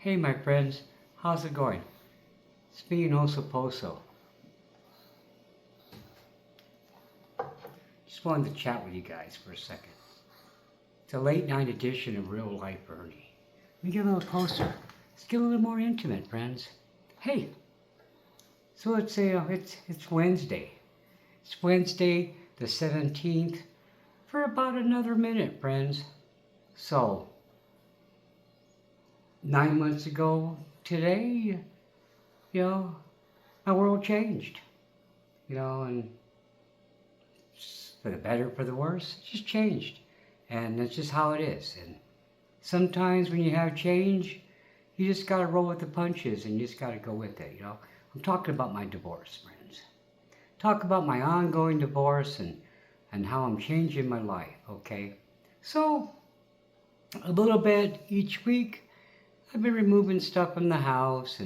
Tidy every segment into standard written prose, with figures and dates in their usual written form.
Hey my friends, how's it going? It's me and Poso. Just wanted to chat with you guys for a second. It's a late night edition of Real Life Ernie. Let me get a little closer. Let's get a little more intimate, friends. Hey, so let's say it's Wednesday. It's Wednesday the 17th for about another minute, friends. So, 9 months ago today, my world changed. And for the better, for the worse, it just changed. And that's just how it is. And sometimes when you have change, you just gotta roll with the punches and you just gotta go with it, I'm talking about my divorce, friends. Talk about my ongoing divorce and how I'm changing my life, okay? So, a little bit each week, I've been removing stuff from the house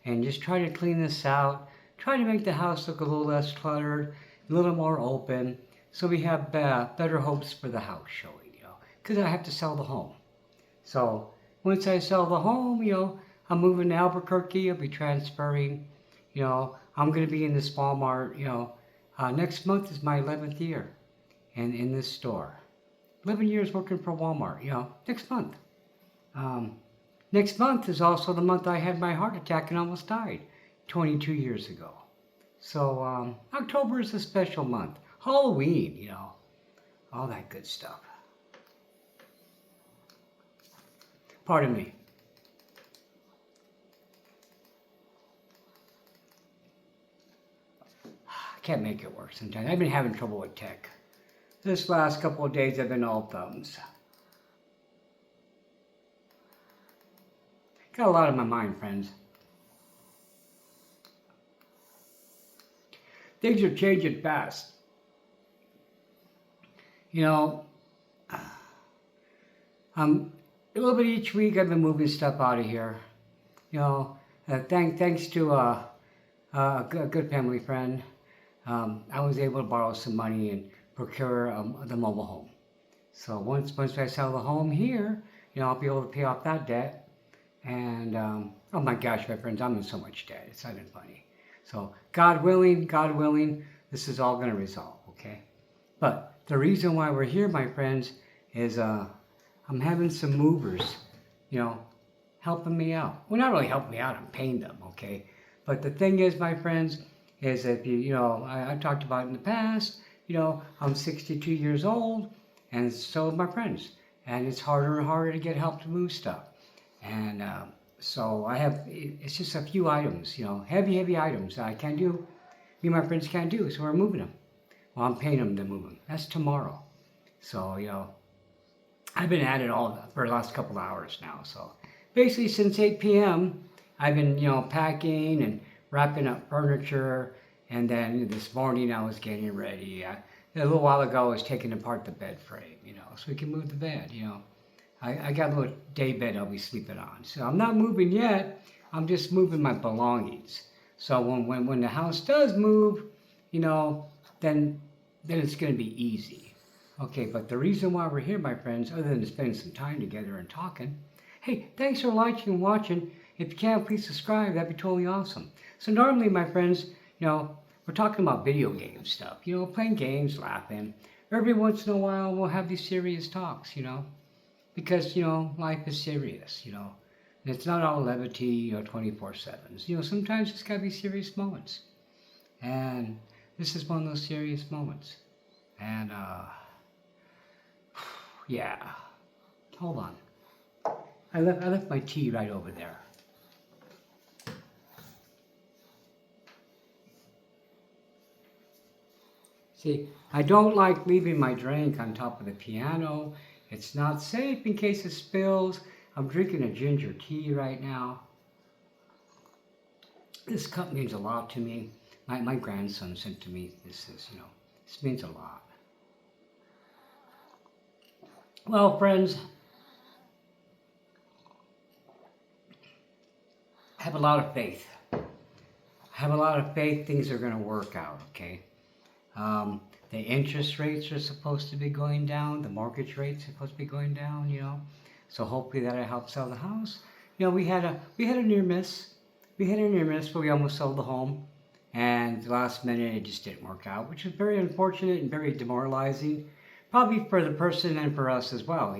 and just trying to clean this out, trying to make the house look a little less cluttered, a little more open, so we have better hopes for the house showing, because I have to sell the home. So once I sell the home, I'm moving to Albuquerque. I'll be transferring. I'm going to be in this Walmart. Next month is my 11th year, and in this store, 11 years working for Walmart. Next month. Next month is also the month I had my heart attack and almost died, 22 years ago. So October is a special month. Halloween, all that good stuff. Pardon me. I can't make it work sometimes. I've been having trouble with tech. This last couple of days I've been all thumbs. Got a lot on my mind, friends. Things are changing fast. A little bit each week I've been moving stuff out of here. Thanks to a good family friend, I was able to borrow some money and procure the mobile home. So once I sell the home here, I'll be able to pay off that debt. And oh my gosh, my friends, I'm in so much debt. It's not even funny. So God willing, this is all going to resolve, okay? But the reason why we're here, my friends, is I'm having some movers, helping me out. Well, not really helping me out, I'm paying them, okay? But the thing is, my friends, is if I've talked about it in the past, I'm 62 years old, and so are my friends. And it's harder and harder to get help to move stuff. And so it's just a few items, heavy items that I can't do, me and my friends can't do, so we're moving them. Well, I'm paying them to move them. That's tomorrow. So, I've been at it all for the last couple of hours now. So basically since 8 p.m., I've been, packing and wrapping up furniture. And then this morning I was getting ready. A little while ago I was taking apart the bed frame, so we can move the bed, I got a little day bed I'll be sleeping on. So I'm not moving yet. I'm just moving my belongings. So when the house does move, then it's going to be easy. Okay, but the reason why we're here, my friends, other than spending some time together and talking, hey, thanks for liking and watching. If you can, please subscribe. That'd be totally awesome. So normally, my friends, we're talking about video game stuff, playing games, laughing. Every once in a while, we'll have these serious talks, because, life is serious, and it's not all levity or 24/7. Sometimes it's got to be serious moments. And this is one of those serious moments. And, yeah. Hold on. I left my tea right over there. See, I don't like leaving my drink on top of the piano. It's not safe in case it spills. I'm drinking a ginger tea right now. This cup means a lot to me. My grandson sent to me this means a lot. Well, friends, I have a lot of faith. Things are going to work out, okay? The interest rates are supposed to be going down. The mortgage rates are supposed to be going down, So hopefully that'll help sell the house. we had a near miss. We had a near miss where we almost sold the home, and the last minute it just didn't work out, which was very unfortunate and very demoralizing, probably for the person and for us as well.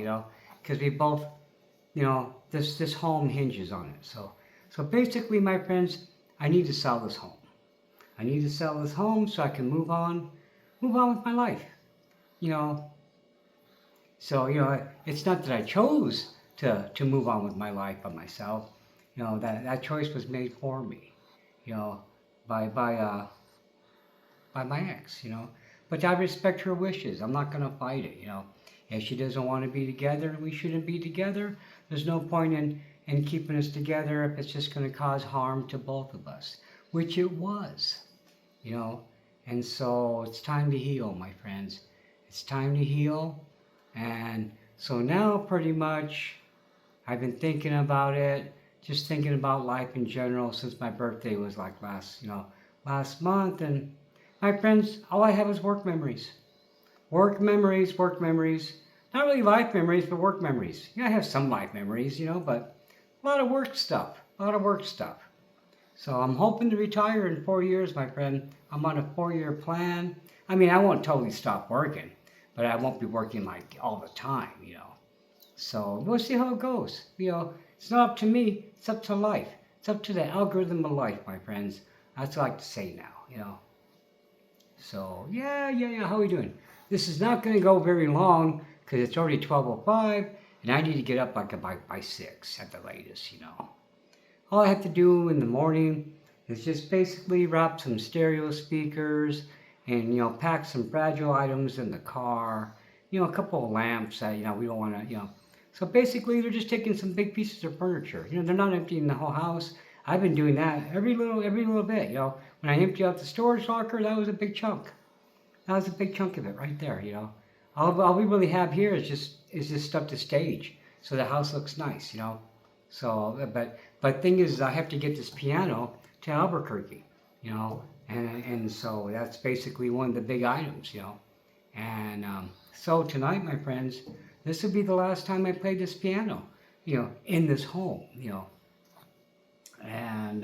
Because we both, this home hinges on it. So basically, my friends, I need to sell this home. I need to sell this home so I can move on with my life. You know, so it's not that I chose to move on with my life by myself. That choice was made for me. You know, by by uh, by my ex. But I respect her wishes. I'm not gonna fight it. If she doesn't want to be together, we shouldn't be together. There's no point in keeping us together if it's just gonna cause harm to both of us, which it was. you know. And so it's time to heal, my friends. It's time to heal. And so now, pretty much, I've been thinking about it, just thinking about life in general since my birthday was like last month. And my friends, all I have is work memories. Work memories, work memories. Not really life memories, but work memories. Yeah, I have some life memories, but a lot of work stuff. A lot of work stuff. So I'm hoping to retire in 4 years, my friend. I'm on a 4-year plan. I mean, I won't totally stop working, but I won't be working like all the time. So we'll see how it goes. It's not up to me. It's up to life. It's up to the algorithm of life, my friends. That's what I like to say now. So yeah. How are we doing? This is not going to go very long because it's already 12:05, and I need to get up like by 6 at the latest. All I have to do in the morning is just basically wrap some stereo speakers and, pack some fragile items in the car, a couple of lamps that, we don't want to. So basically they're just taking some big pieces of furniture. They're not emptying the whole house. I've been doing that every little bit. When I empty out the storage locker, that was a big chunk. That was a big chunk of it right there. All we really have here is just stuff to stage so the house looks nice. So, but thing is, I have to get this piano to Albuquerque, and so that's basically one of the big items. And so tonight, my friends, this will be the last time I play this piano, in this home. And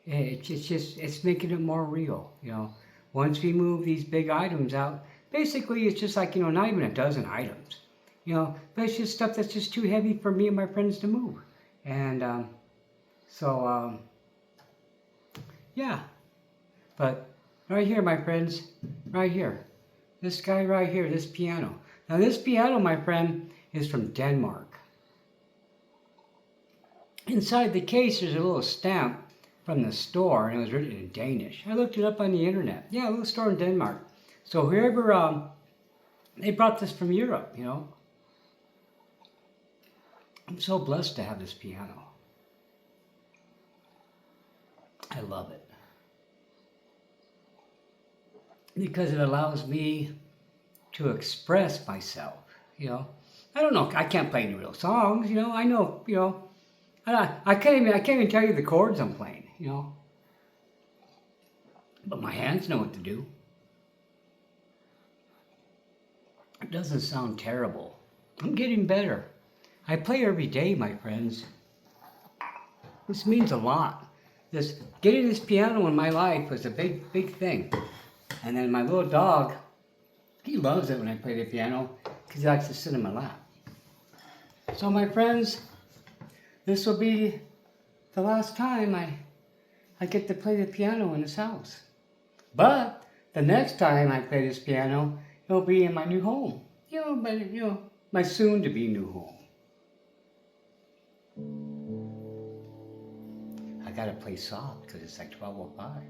it's making it more real. Once we move these big items out, basically it's just like not even a dozen items. But it's just stuff that's just too heavy for me and my friends to move. And so, yeah. But right here, my friends, right here, this guy right here, this piano. Now, this piano, my friend, is from Denmark. Inside the case, there's a little stamp from the store, and it was written in Danish. I looked it up on the internet. Yeah, a little store in Denmark. So whoever, they brought this from Europe. I'm so blessed to have this piano. I love it. Because it allows me to express myself, I don't know, I can't play any real songs, I know, I can't even tell you the chords I'm playing, But my hands know what to do. It doesn't sound terrible. I'm getting better. I play every day, my friends. This means a lot. Getting this piano in my life was a big, big thing. And then my little dog, he loves it when I play the piano because he likes to sit in my lap. So my friends, this will be the last time I get to play the piano in this house. But the next time I play this piano, it'll be in my new home. My soon-to-be new home. I gotta play soft because it's like 12:05.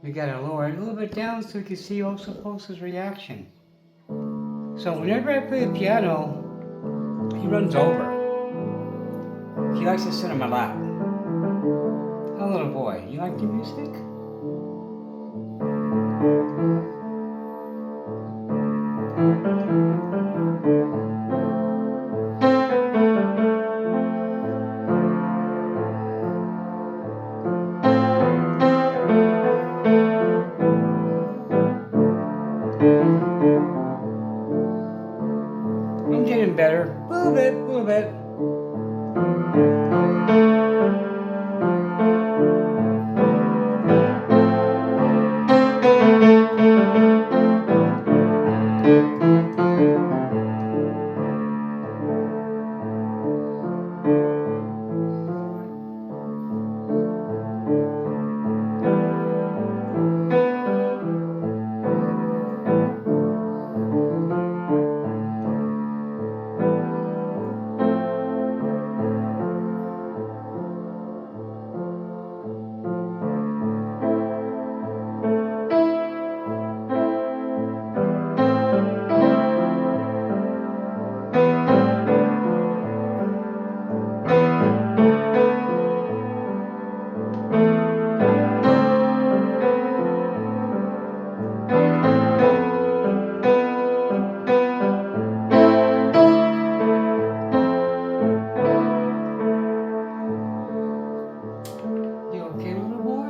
we gotta lower it a little bit down so we can see also Pulse's reaction. So whenever I play the piano, he runs over. He likes to sit on my lap. Oh, little boy, you like the music? I'm getting better. A little bit, a little bit. You okay, little boy?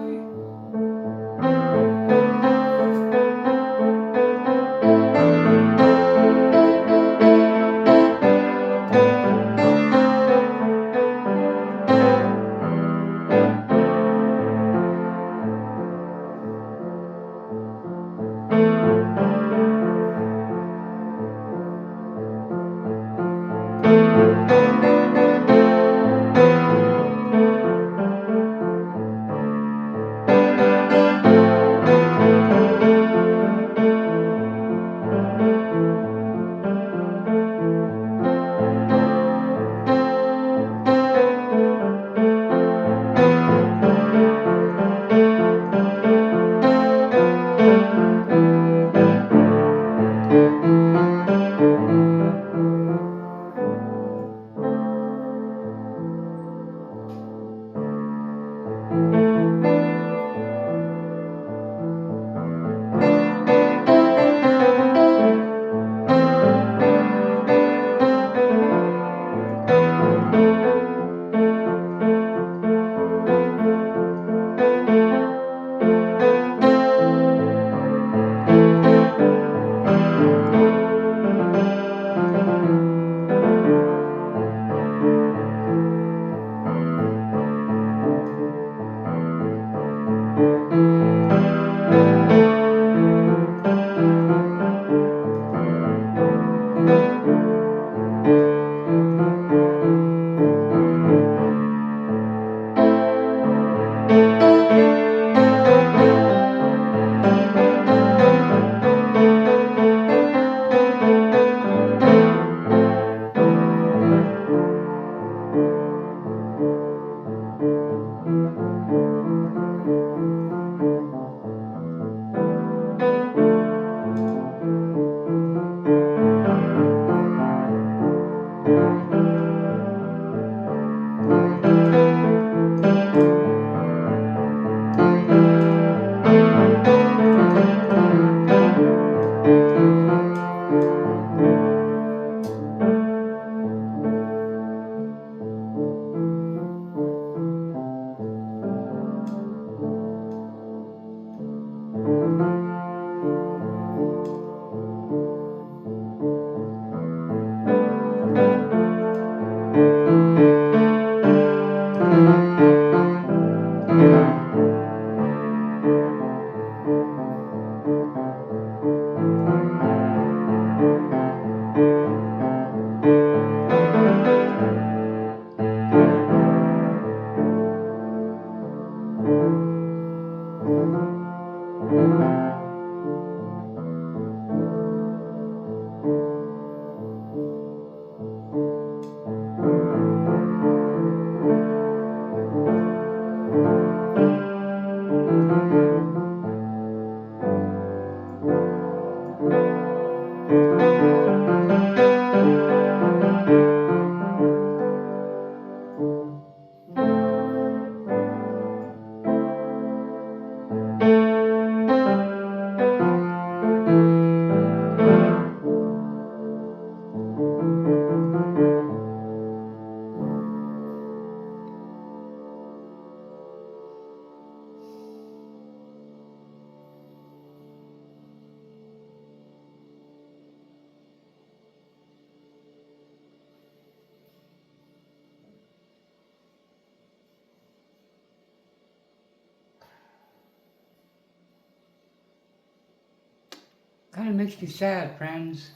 kind of makes me sad, friends,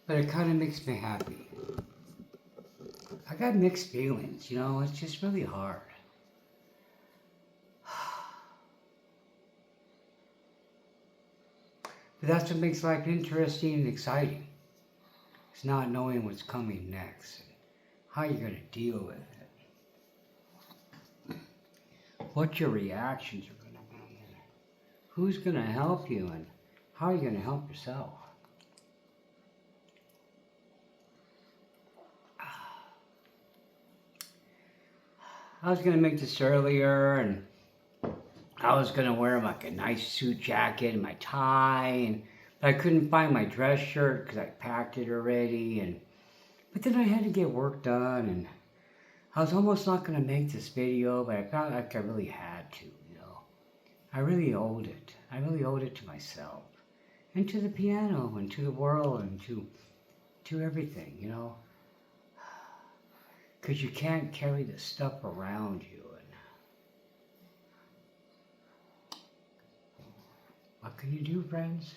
but it kind of makes me happy. I got mixed feelings, you know, it's just really hard. But that's what makes life interesting and exciting. It's not knowing what's coming next and how you're going to deal with it. What your reactions are going to be and who's going to help you and how are you going to help yourself. I was going to make this earlier and I was going to wear like a nice suit jacket and my tie, but I couldn't find my dress shirt because I packed it already. But then I had to get work done, and I was almost not going to make this video, but I felt like I really had to, you know. I really owed it. I really owed it to myself, and to the piano, and to the world, and to everything, you know. Because you can't carry this stuff around you. What can you do, friends?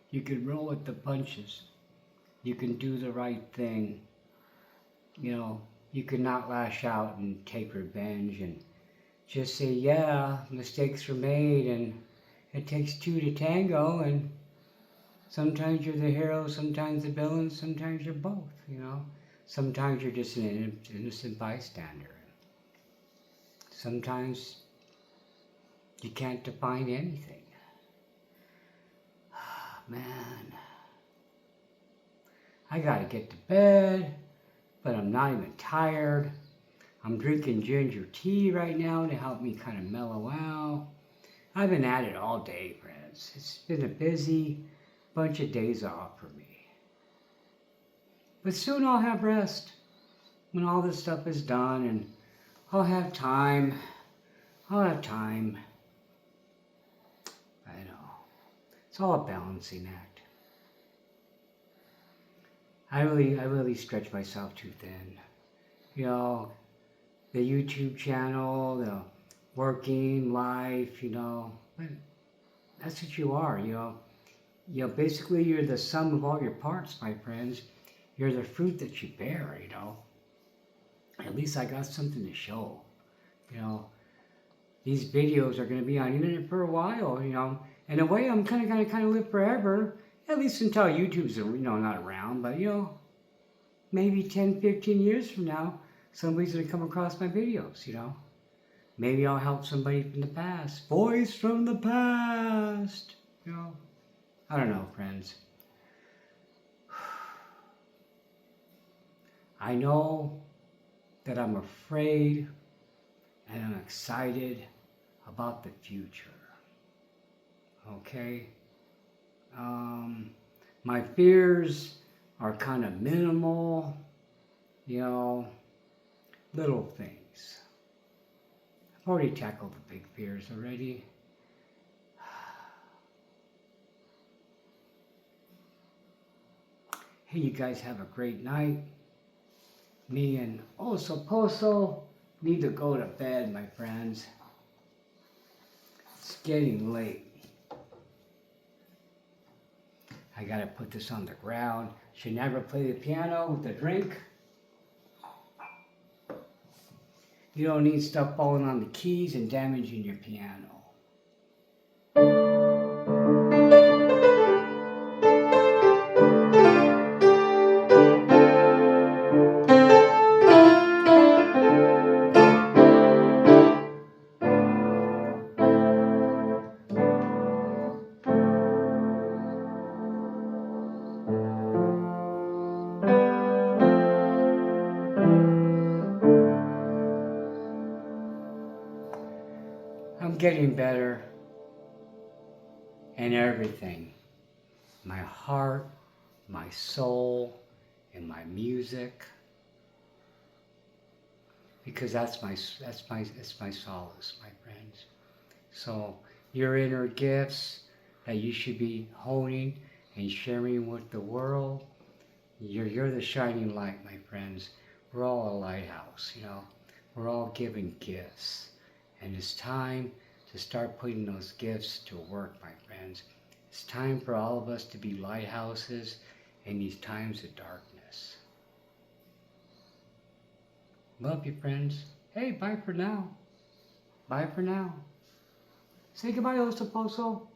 You can roll with the punches. You can do the right thing. You know, you can not lash out and take revenge and just say, yeah, mistakes were made and it takes two to tango, and sometimes you're the hero, sometimes the villain, sometimes you're both, you know. Sometimes you're just an innocent bystander. Sometimes you can't define anything. Man, I gotta get to bed, but I'm not even tired. I'm drinking ginger tea right now to help me kind of mellow out. I've been at it all day, friends. It's been a busy bunch of days off for me. But soon I'll have rest when all this stuff is done, and I'll have time. I'll have time. I know. It's all a balancing act. I really stretch myself too thin. You know, the YouTube channel, the working life, you know, that's what you are, you know. You know, basically you're the sum of all your parts, my friends. You're the fruit that you bear, you know. At least I got something to show, you know. These videos are going to be on the internet for a while, you know. In a way, I'm kind of live forever, at least until YouTube's, you know, not around. But, you know, maybe 10, 15 years from now, somebody's going to come across my videos, you know. Maybe I'll help somebody from the past. Voice from the past, you know. I don't know, friends. I know that I'm afraid and I'm excited about the future. Okay? My fears are kind of minimal, you know, little things. I've already tackled the big fears already. Hey, you guys have a great night. Me and Oso Poso need to go to bed, my friends. It's getting late. I gotta put this on the ground. Should never play the piano with a drink. You don't need stuff falling on the keys and damaging your piano. I'm getting better in everything. My heart, my soul, and my music. Because that's my solace, my friends. So your inner gifts that you should be holding and sharing with the world, you're the shining light, my friends. We're all a lighthouse, you know. we're all given gifts. And it's time to start putting those gifts to work, my friends. It's time for all of us to be lighthouses in these times of darkness. Love you, friends. Hey, bye for now. Bye for now. Say goodbye, Ostoposo.